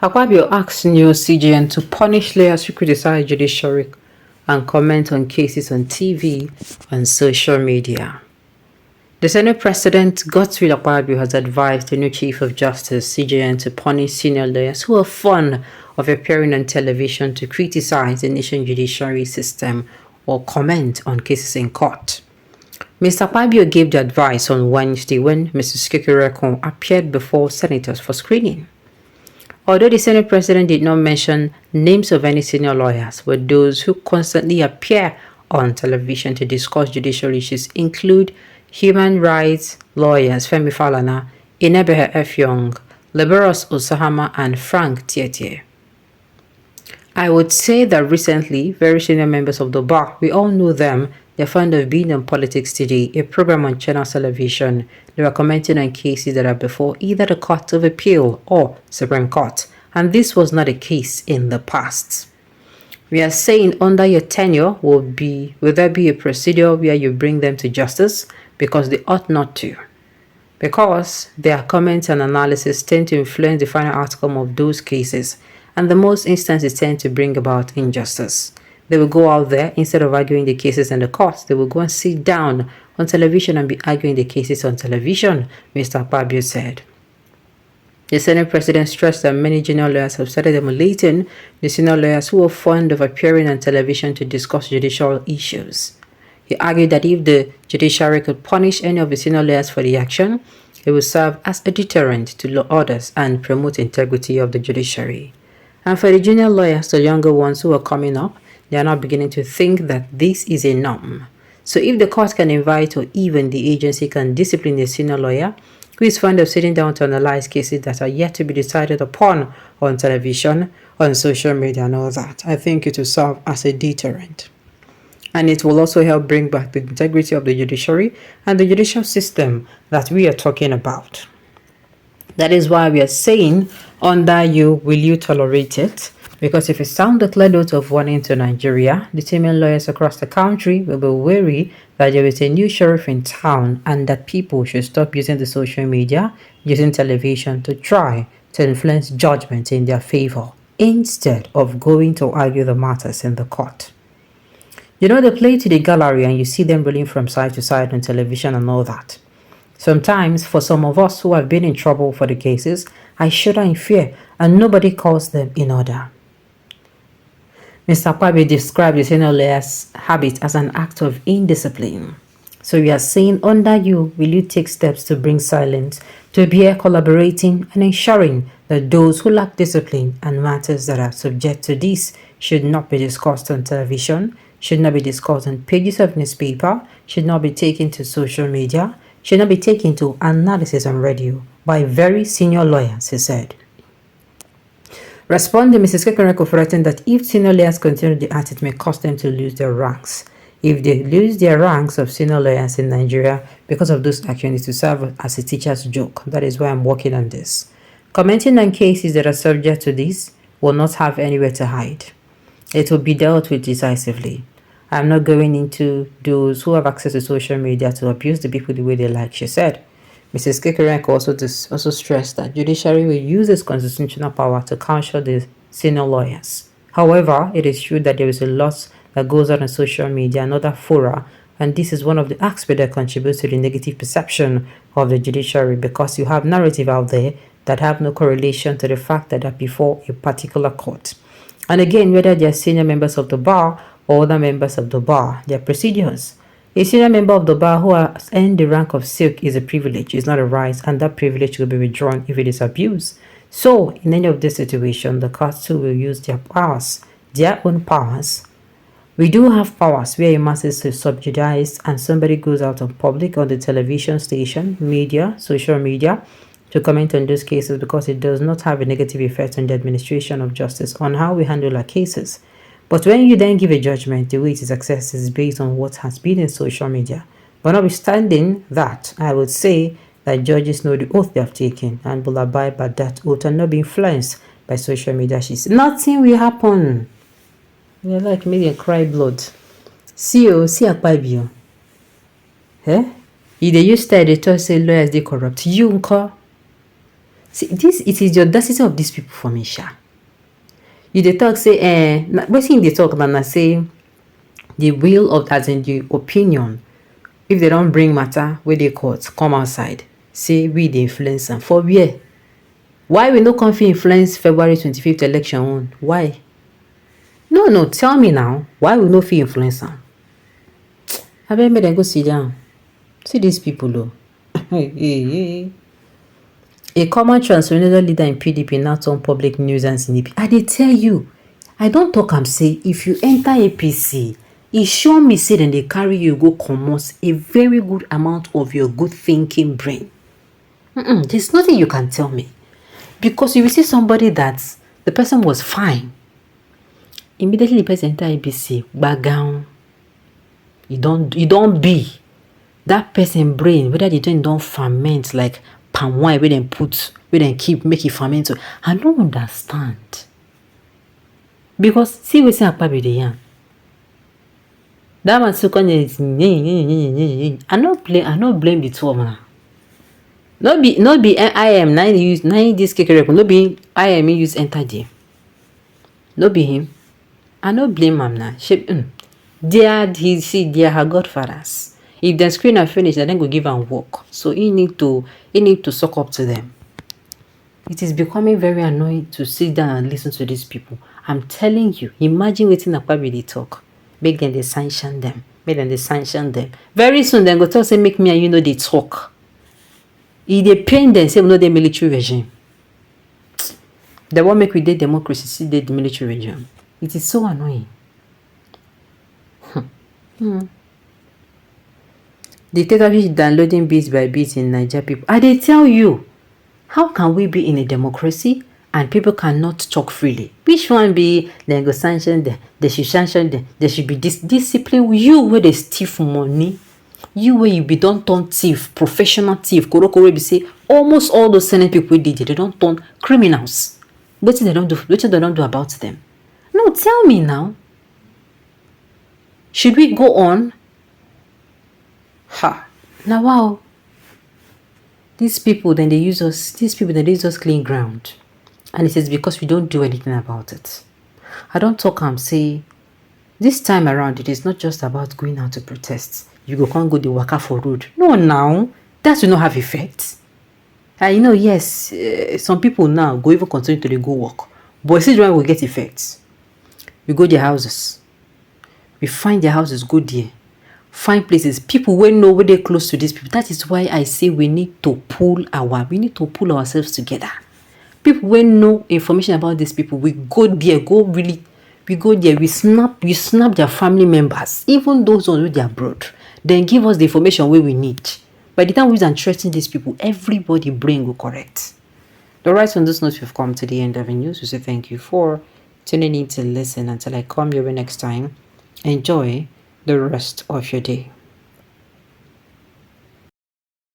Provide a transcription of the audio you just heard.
Akpabio asks new CGN to punish lawyers who criticize judiciary and comment on cases on TV and social media. The Senate President, Godswill Akpabio, has advised the new Chief of Justice, CJN, to punish senior lawyers who are fond of appearing on television to criticize the nation's judiciary system or comment on cases in court. Mr. Akpabio gave the advice on Wednesday when Mrs. Kekereekun appeared before senators for screening. Although the Senate President did not mention names of any senior lawyers, but those who constantly appear on television to discuss judicial issues include human rights lawyers Femi Falana, Inebehe F. Young, Liberus Osahama, and Frank Tietie. I would say that recently, very senior members of the bar, we all know them, they're fond of being on Politics Today, a program on Channel Television. They were commenting on cases that are before either the Court of Appeal or Supreme Court, and this was not a case in the past. We are saying under your tenure will there be a procedure where you bring them to justice, because they ought not to. Because their comments and analysis tend to influence the final outcome of those cases, and the most instances tend to bring about injustice. They will go out there, instead of arguing the cases in the courts, they will go and sit down on television and be arguing the cases on television, Mr. Akpabio said. The Senate President stressed that many junior lawyers have started emulating the senior lawyers who are fond of appearing on television to discuss judicial issues. He argued that if the judiciary could punish any of the senior lawyers for the action, it would serve as a deterrent to others and promote integrity of the judiciary. And for the junior lawyers, the younger ones who are coming up, they are now beginning to think that this is a norm. So if the court can invite or even the agency can discipline a senior lawyer who is fond of sitting down to analyze cases that are yet to be decided upon on television, on social media and all that, I think it will serve as a deterrent. And it will also help bring back the integrity of the judiciary and the judicial system that we are talking about. That is why we are saying, under you, will you tolerate it? Because if it sounds a clear note of warning to Nigeria, determined lawyers across the country will be wary that there is a new sheriff in town and that people should stop using the social media, using television to try to influence judgment in their favor, instead of going to argue the matters in the court. You know, they play to the gallery and you see them rolling from side to side on television and all that. Sometimes, for some of us who have been in trouble for the cases, I shudder in fear and nobody calls them in order. Mr. Akpabio described the senior lawyer's habit as an act of indiscipline. So we are saying, under you, will you take steps to bring silence, to be here collaborating and ensuring that those who lack discipline and matters that are subject to this should not be discussed on television, should not be discussed on pages of newspaper, should not be taken to social media, should not be taken to analysis on radio by very senior lawyers, he said. Responding, Mrs. Kekereekun threatened that if senior lawyers continue the act, it may cause them to lose their ranks. If they lose their ranks of senior lawyers in Nigeria because of those actions, it will serve as a teacher's joke. That is why I'm working on this. Commenting on cases that are subject to this will not have anywhere to hide. It will be dealt with decisively. I'm not going into those who have access to social media to abuse the people the way they like, she said. Mrs. Kekereekun also stressed that judiciary will use its constitutional power to counsel the senior lawyers. However, it is true that there is a lot that goes on social media and other fora, and this is one of the aspects that contributes to the negative perception of the judiciary, because you have narrative out there that have no correlation to the fact that they are before a particular court. And again, whether they are senior members of the bar or other members of the bar, their procedures. A senior member of the bar who has earned the rank of silk is a privilege, it's not a right, and that privilege will be withdrawn if it is abused. So, in any of this situation, the courts too will use their powers, their own powers. We do have powers where a mass is subjudiced and somebody goes out in public on the television station, media, social media, to comment on those cases because it does not have a negative effect on the administration of justice on how we handle our cases. But when you then give a judgment, the way it is assessed is based on what has been in social media. But notwithstanding that, I would say that judges know the oath they have taken and will abide by that oath and not be influenced by social media. She said, nothing will happen. They're like me, they cry blood. See Akpabio. Eh? If they use that, they talk say lawyers they corrupt. You uncle. See, this it is the audacity of these people for me, sha. You dey talk say, wetin dey talk na say the will of, as in the opinion, if they don't bring matter wey dey court come outside, say we dey influence am for where? Why we no come fit influence February 25th election on? Why? No, tell me now. Why we no fit influence am? Abeg make dem go sit down. See these people o. A common transformational leader in PDP now turn public nuisance in APC. I dey tell you, I don talk am say if you enter APC, e sure me say dem dey carry you go comot a very good amount of your good thinking brain. There's nothing you can tell me. Because you will see somebody that the person was fine. Immediately the person enter APC, background. You don't be. That person brain, whether the thing don't ferment like palm wine, where they keep, make it ferment. I don't understand. Because see we say Akpabio dey yarn. That man so come is I not blame the two of them. No be I am use this kekere. No be I am use enter there. No be him. I no blame him now. They are her godfathers. If the screen are finished, then go give am work. So he need to suck up to them. It is becoming very annoying to sit down and listen to these people. I'm telling you, imagine wetin Akpabio dey talk. Make them they sanction them. Make them they sanction them. Very soon then go talk say make me and you know they talk. If they pain them, say we know the military regime. They won't make we dey democracy, see the military regime. It is so annoying. Dictatorship downloading bit by bit in Niger people. I dey tell you, how can we be in a democracy and people cannot talk freely? Which one be then go sanction them? They should sanction them. There should be this discipline. You where they steal money. You where you be don't turn thief, professional thief. Korokoro be say almost all those Senate people did it. They don't turn criminals. What they don't do? What they don't do about them? No, tell me now. Should we go on? Now wow. These people then they use us. These people then they use us clean ground, and it is because we don't do anything about it. I don't talk and say this time around it is not just about going out to protest. You can't go the waka for road. No, now that will not have effect. Yes, some people now go even continue to go work, but see when we get effects. We go their houses. We find their houses, go there. Find places. People will know where they're close to these people. That is why I say we need to pull ourselves together. People will know information about these people. We go there, we snap their family members, even those on the abroad. Then give us the information where we need. By the time we are threatening these people, everybody brain will correct. The right on this note, we've come to the end of the news. We say thank you for tuning in to listen. Until I come your way next time, enjoy the rest of your day.